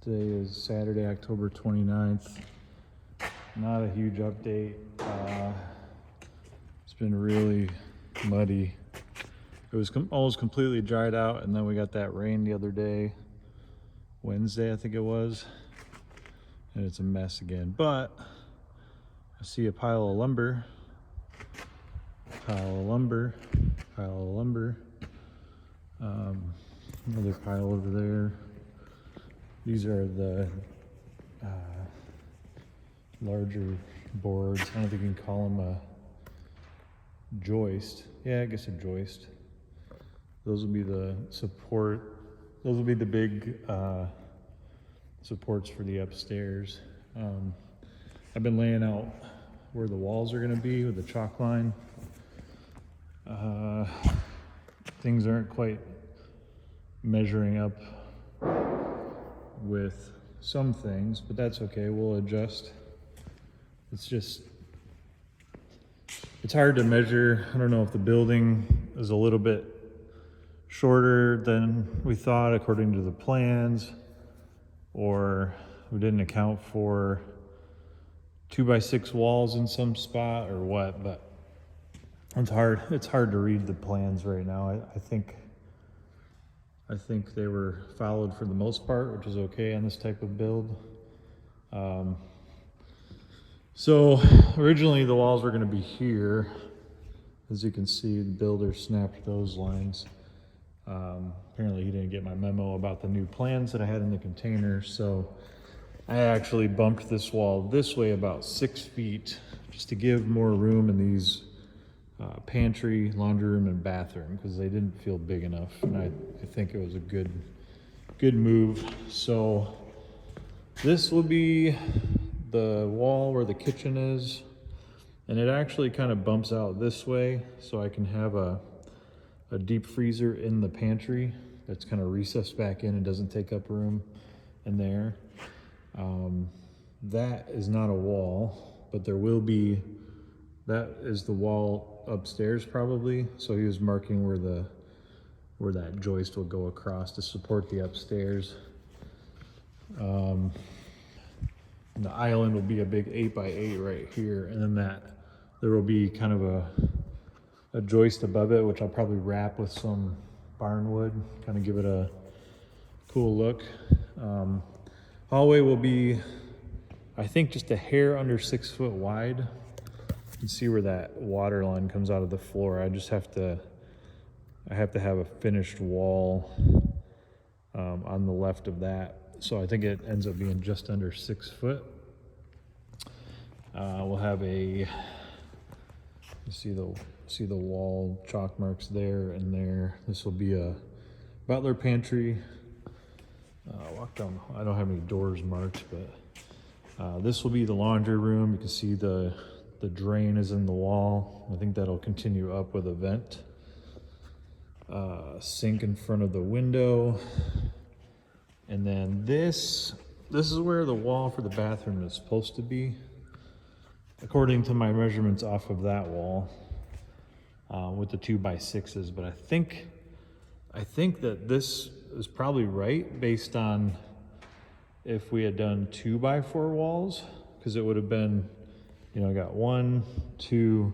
Today is Saturday, October 29th. Not a huge update. It's been really muddy. It was almost completely dried out, and then we got that rain the other day, Wednesday I think it was, and it's a mess again. But I see a pile of lumber, another pile over there. These are the larger boards. I don't think you can call them a joist. Yeah, I guess a joist. Those will be the support. Those will be the big supports for the upstairs. I've been laying out where the walls are going to be with the chalk line. Things aren't quite measuring up with some things, but that's okay. We'll adjust. It's hard to measure. I don't know if the building is a little bit shorter than we thought according to the plans, or we didn't account for 2x6 walls in some spot or what, but it's hard to read the plans right now. I think they were followed for the most part, which is okay on this type of build. So originally the walls were going to be here. As you can see, the builder snapped those lines. Apparently he didn't get my memo about the new plans that I had in the container, so I actually bumped this wall this way about 6 feet just to give more room in these pantry, laundry room, and bathroom, because they didn't feel big enough, and I think it was a good move. So this will be the wall where the kitchen is, and it actually kind of bumps out this way, so I can have a deep freezer in the pantry that's kind of recessed back in and doesn't take up room in there. That is not a wall, but there will be. That is the wall upstairs probably. So he was marking where that joist will go across to support the upstairs. And the island will be a big 8x8 right here, and then there will be kind of a joist above it, which I'll probably wrap with some barn wood, kind of give it a cool look. Hallway will be, I think, just a hair under 6 foot wide. You can see where that water line comes out of the floor. I have to have a finished wall on the left of that. So I think it ends up being just under 6 foot. We'll have you see the wall chalk marks there and there. This will be a butler pantry. Walk down. I don't have any doors marked, but this will be the laundry room. You can see the drain is in the wall. I think that'll continue up with a vent. Sink in front of the window. And then this is where the wall for the bathroom is supposed to be, according to my measurements off of that wall, with the 2x6s. But I think that this is probably right based on if we had done 2x4 walls, because it would have been, I got 1, 2,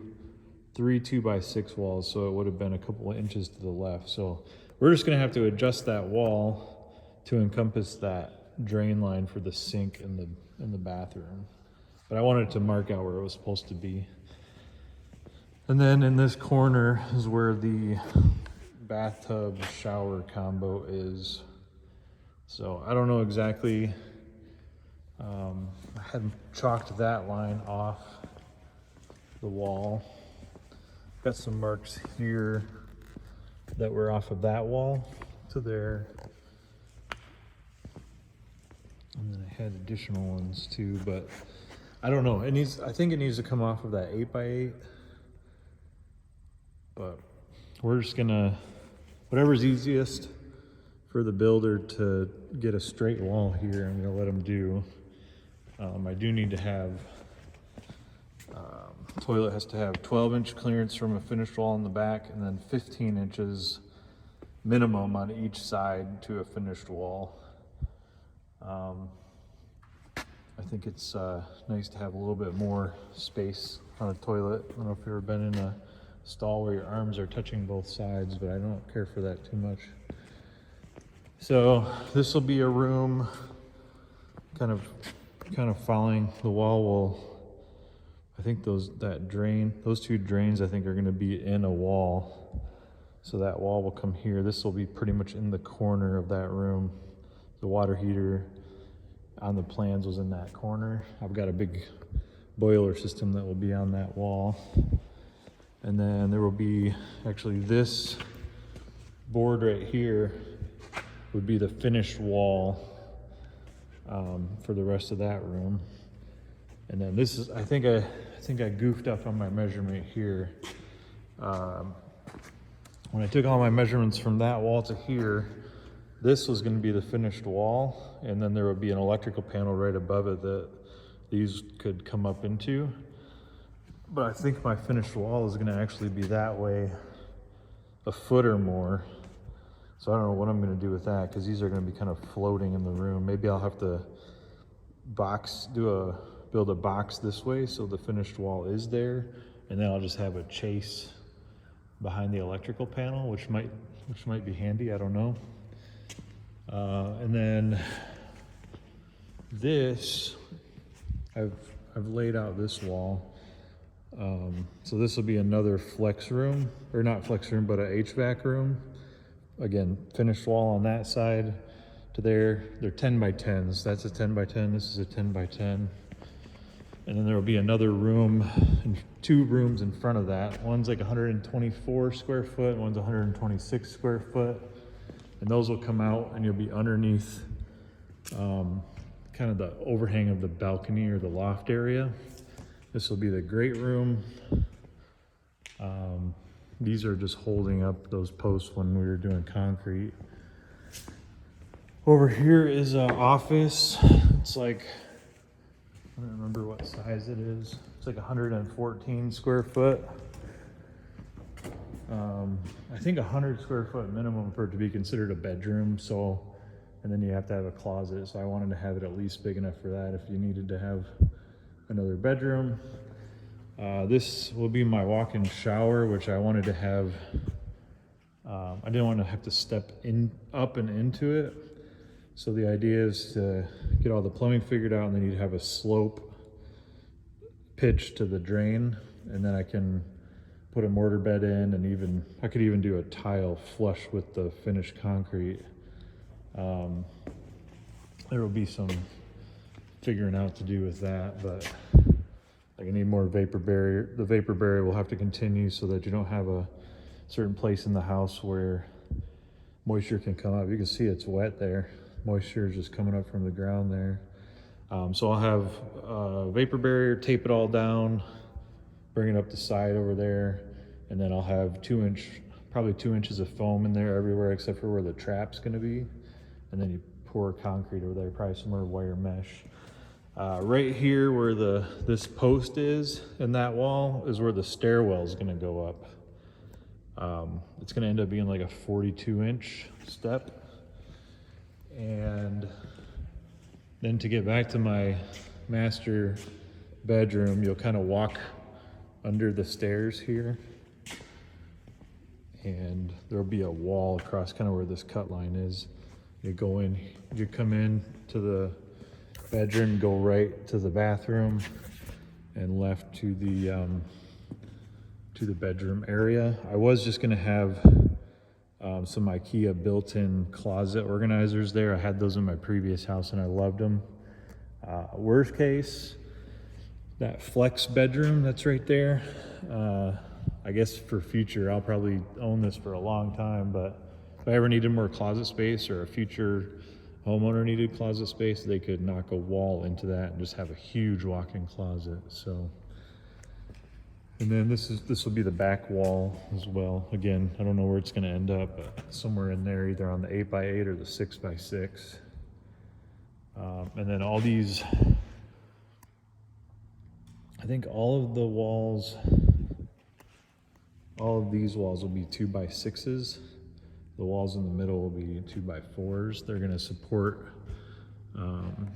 3 2x6 walls, so it would have been a couple of inches to the left. So we're just gonna have to adjust that wall to encompass that drain line for the sink in the bathroom. But I wanted to mark out where it was supposed to be. And then in this corner is where the bathtub shower combo is. So I don't know exactly. I hadn't chalked that line off the wall. Got some marks here that were off of that wall to there. And then I had additional ones too, but I don't know. I think it needs to come off of that 8x8. But we're just gonna, whatever's easiest for the builder to get a straight wall here, I'm gonna let him do. I do need to have, toilet has to have 12-inch clearance from a finished wall in the back, and then 15 inches minimum on each side to a finished wall. think it's nice to have a little bit more space on a toilet. I don't know if you've ever been in a stall where your arms are touching both sides, but I don't care for that too much. So this will be a room kind of following the wall. Will, I think those two drains I think are going to be in a wall. So that wall will come here. This will be pretty much in the corner of that room. The water heater on the plans was in that corner. I've got a big boiler system that will be on that wall. And then there will be, actually this board right here would be the finished wall for the rest of that room. And then this is, I think I goofed up on my measurement here. When I took all my measurements from that wall to here, this was going to be the finished wall, and then there would be an electrical panel right above it that these could come up into. But I think my finished wall is going to actually be that way, a foot or more. So I don't know what I'm going to do with that, because these are going to be kind of floating in the room. Maybe I'll have to build a box this way so the finished wall is there, and then I'll just have a chase behind the electrical panel, which might be handy. I don't know. And then this, I've laid out this wall. So this will be another flex room, or not flex room, but a HVAC room. Again, finished wall on that side to there. They're 10 by 10s. That's a 10 by 10. This is a 10 by 10. And then there will be another room, and two rooms in front of that. One's like 124 square foot, one's 126 square foot. And those will come out, and you'll be underneath kind of the overhang of the balcony or the loft area. This will be the great room. These are just holding up those posts when we were doing concrete. Over here is an office. It's like, I don't remember what size it is. It's like 114 square foot. I think 100 square foot minimum for it to be considered a bedroom. So, and then you have to have a closet. So I wanted to have it at least big enough for that if you needed to have another bedroom. This will be my walk-in shower, which I wanted to have. I didn't want to have to step up and into it. So the idea is to get all the plumbing figured out, and then you'd have a slope pitch to the drain, and then I can put a mortar bed in, and I could even do a tile flush with the finished concrete. There will be some figuring out to do with that, but like I need more vapor barrier. The vapor barrier will have to continue so that you don't have a certain place in the house where moisture can come up. You can see it's wet there. Moisture is just coming up from the ground there. So I'll have a vapor barrier, tape it all down, bring it up the side over there, and then I'll have probably 2 inches of foam in there everywhere except for where the trap's gonna be. And then you pour concrete over there, probably some more wire mesh. Right here where this post is in that wall is where the stairwell is gonna go up. It's gonna end up being like a 42-inch step. And then to get back to my master bedroom, you'll kind of walk under the stairs here, and there'll be a wall across kind of where this cut line is. You go in, you come in to the bedroom, go right to the bathroom, and left to the bedroom area. I was just gonna have some IKEA built-in closet organizers there. I had those in my previous house and I loved them. Worst case, that flex bedroom that's right there, I guess for future, I'll probably own this for a long time, but if I ever needed more closet space, or a future homeowner needed closet space, they could knock a wall into that and just have a huge walk-in closet. So, and then this will be the back wall as well. Again, I don't know where it's going to end up, but somewhere in there, either on the 8x8 or the 6x6. And then all these, I think all of these walls will be 2x6s. The walls in the middle will be 2x4s. They're going to support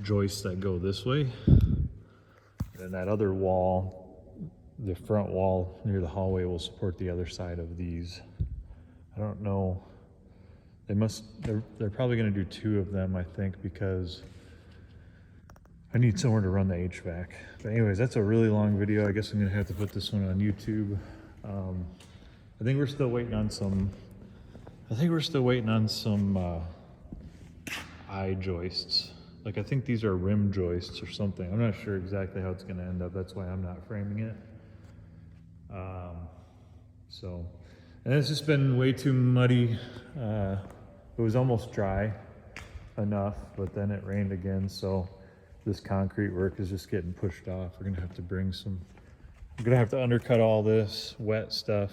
joists that go this way. And that other wall, the front wall near the hallway, will support the other side of these. I don't know. They're probably going to do 2 of them, I think, because I need somewhere to run the HVAC. But anyways, that's a really long video. I guess I'm going to have to put this one on YouTube. I think we're still waiting on some eye joists. Like, I think these are rim joists or something. I'm not sure exactly how it's going to end up. That's why I'm not framing it. And it's just been way too muddy. It was almost dry enough, but then it rained again. So this concrete work is just getting pushed off. We're gonna have to undercut all this wet stuff,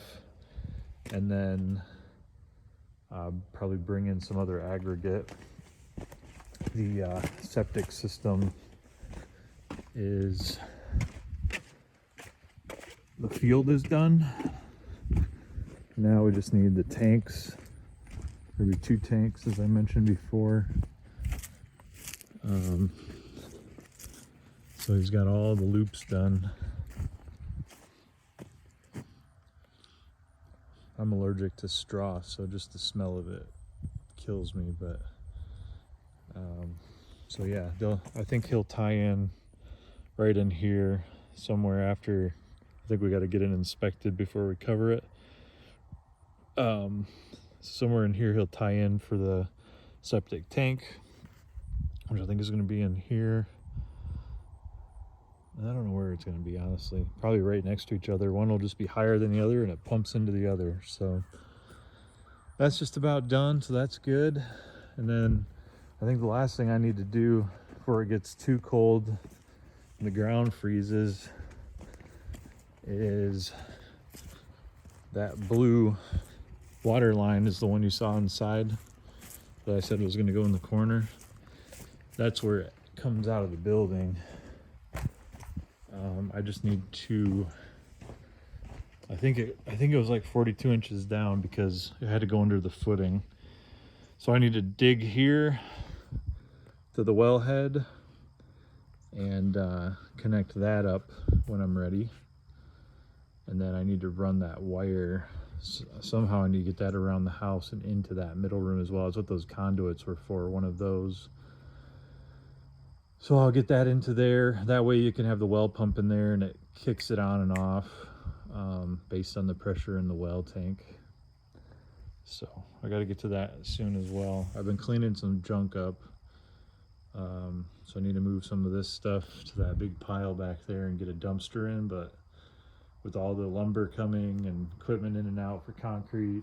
and then probably bring in some other aggregate. The septic system the field is done. Now we just need the tanks. There'll be 2 tanks, as I mentioned before. So he's got all the loops done. I'm allergic to straw, so just the smell of it kills me. But so yeah, I think he'll tie in right in here somewhere after. I think we got to get it inspected before we cover it. Somewhere in here he'll tie in for the septic tank, which I think is going to be in here. I don't know where it's going to be, honestly. Probably right next to each other. One will just be higher than the other, and it pumps into the other. So that's just about done, so that's good. And then I think the last thing I need to do before it gets too cold and the ground freezes is that blue water line is the one you saw inside that I said was going to go in the corner. That's where it comes out of the building. I just need to, I think it was like 42 inches down because it had to go under the footing. So I need to dig here to the wellhead and connect that up when I'm ready. And then I need to run that wire. Somehow I need to get that around the house and into that middle room as well. That's what those conduits were for, one of those. So I'll get that into there. That way you can have the well pump in there and it kicks it on and off based on the pressure in the well tank. So I got to get to that soon as well. I've been cleaning some junk up. So I need to move some of this stuff to that big pile back there and get a dumpster in, but with all the lumber coming and equipment in and out for concrete,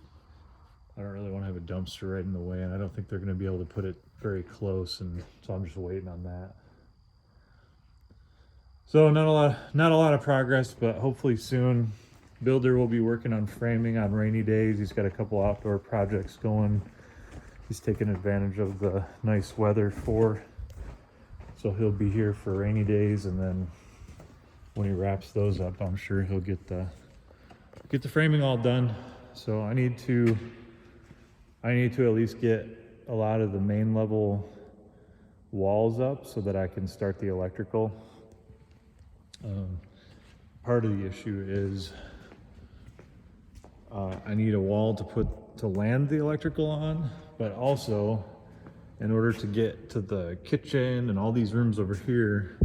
I don't really want to have a dumpster right in the way, and I don't think they're going to be able to put it very close, and so I'm just waiting on that. So not a lot of progress, but hopefully soon. Builder will be working on framing on rainy days. He's got a couple outdoor projects going. He's taking advantage of the nice weather so he'll be here for rainy days, and then when he wraps those up, I'm sure he'll get the framing all done. So I need to at least get a lot of the main level walls up so that I can start the electrical. Part of the issue is I need a wall to land the electrical on, but also in order to get to the kitchen and all these rooms over here,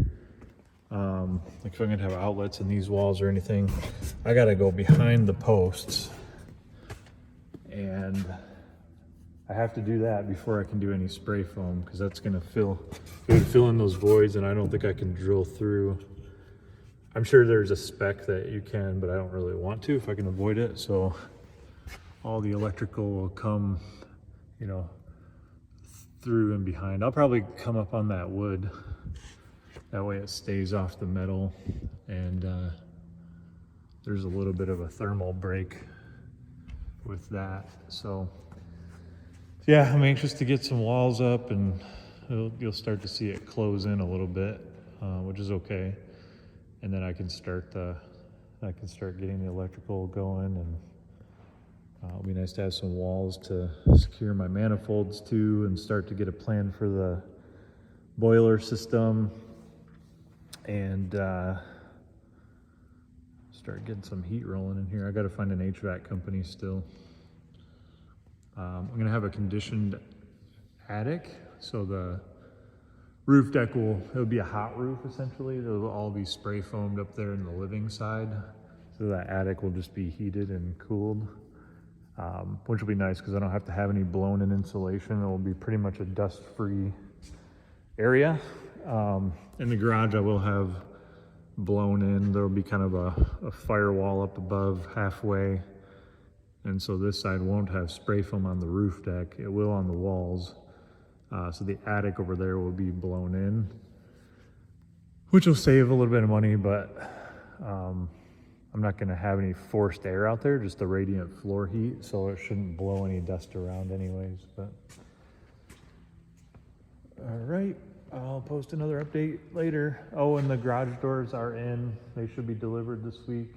like if I'm gonna have outlets in these walls or anything, I gotta go behind the posts, and I have to do that before I can do any spray foam, because that's gonna fill in those voids, and I don't think I can drill through. I'm sure there's a spec that you can, but I don't really want to if I can avoid it. So all the electrical will come, through and behind. I'll probably come up on that wood. That way it stays off the metal, and there's a little bit of a thermal break with that. So yeah, I'm anxious to get some walls up, and you'll start to see it close in a little bit, which is okay. And then I can start getting the electrical going, and it'll be nice to have some walls to secure my manifolds to, and start to get a plan for the boiler system. And Start getting some heat rolling in here. I gotta find an HVAC company still. I'm gonna have a conditioned attic, so the roof deck it'll be a hot roof essentially. It'll all be spray foamed up there in the living side. So that attic will just be heated and cooled, which will be nice because I don't have to have any blown in insulation. It will be pretty much a dust-free area. In the garage I will have blown in. There'll be kind of a firewall up above halfway. And so this side won't have spray foam on the roof deck. It will on the walls. So the attic over there will be blown in, which will save a little bit of money, but I'm not gonna have any forced air out there, just the radiant floor heat, so it shouldn't blow any dust around anyways. But all right, I'll post another update later. Oh, and the garage doors are in. They should be delivered this week.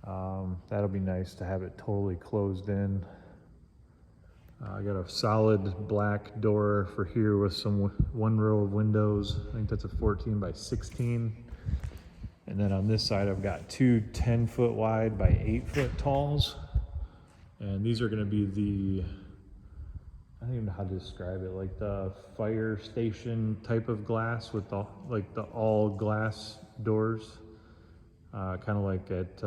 That'll be nice to have it totally closed in. I got a solid black door for here with one row of windows. I think that's a 14 by 16. And then on this side, I've got two 10-foot wide by 8-foot talls. And these are gonna be I don't even know how to describe it, like the fire station type of glass with the all glass doors. Kind of like at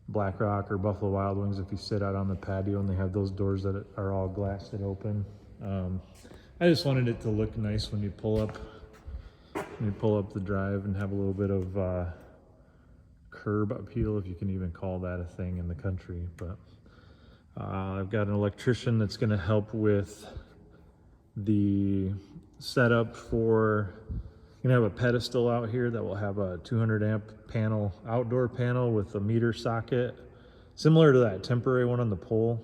Black Rock or Buffalo Wild Wings, if you sit out on the patio and they have those doors that are all glassed and open. I just wanted it to look nice when you pull up the drive and have a little bit of curb appeal, if you can even call that a thing in the country. But I've got an electrician that's going to help with the setup for. Gonna have a pedestal out here that will have a 200 amp panel, outdoor panel with a meter socket, similar to that temporary one on the pole,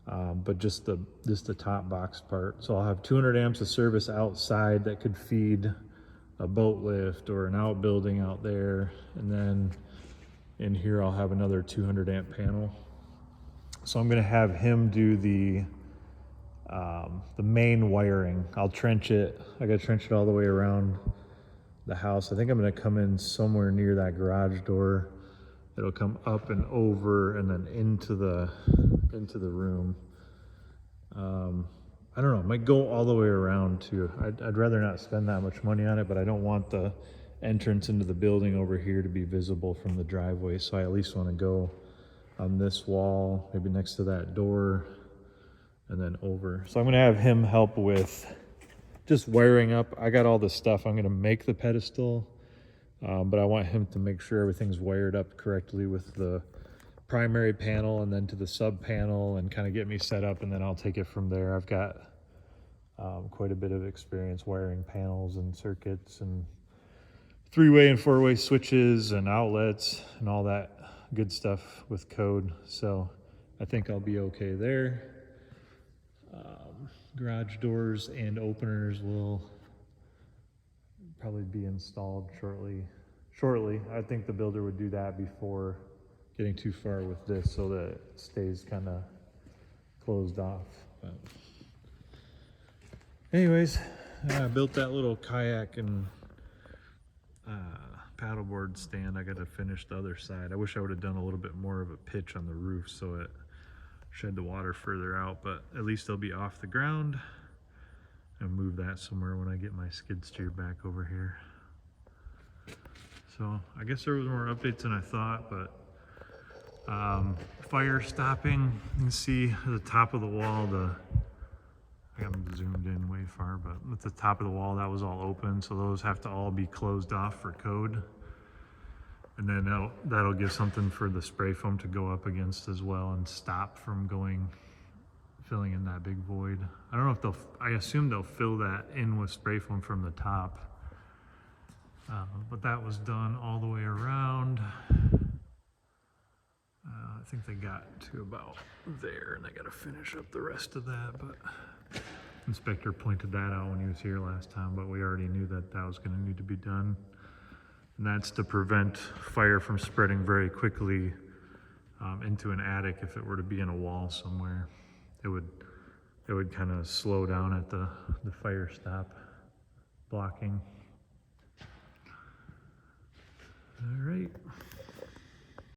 but just the top box part. So I'll have 200 amps of service outside that could feed a boat lift or an outbuilding out there, and then in here I'll have another 200 amp panel. So I'm gonna have him do the main wiring. I'll trench it. I gotta trench it all the way around the house. I think I'm gonna come in somewhere near that garage door. It'll come up and over and then into the room. I don't know, it might go all the way around too. I'd rather not spend that much money on it, but I don't want the entrance into the building over here to be visible from the driveway. So I at least wanna go on this wall, maybe next to that door, and then over. So I'm gonna have him help with just wiring up. I got all this stuff. I'm gonna make the pedestal, but I want him to make sure everything's wired up correctly with the primary panel and then to the sub panel, and kind of get me set up, and then I'll take it from there. I've got quite a bit of experience wiring panels and circuits and 3-way and 4-way switches and outlets and all that good stuff with code. So I think I'll be okay there. Garage doors and openers will probably be installed shortly. I think the builder would do that before getting too far with this, so that it stays kind of closed off. But anyways, I built that little kayak and paddleboard stand. I got to finish the other side. I wish I would have done a little bit more of a pitch on the roof so it shed the water further out, but at least they'll be off the ground. And move that somewhere when I get my skid steer back over here. So I guess there was more updates than I thought, but fire stopping. You can see at the top of the wall, I got them zoomed in way far, but at the top of the wall, that was all open, so those have to all be closed off for code. And then that'll give something for the spray foam to go up against as well and stop from filling in that big void. I don't know if I assume they'll fill that in with spray foam from the top. But that was done all the way around. I think they got to about there, and I gotta finish up the rest of that, but inspector pointed that out when he was here last time, but we already knew that was gonna need to be done. And that's to prevent fire from spreading very quickly into an attic. If it were to be in a wall somewhere, it would kind of slow down at the fire stop blocking. All right. feet.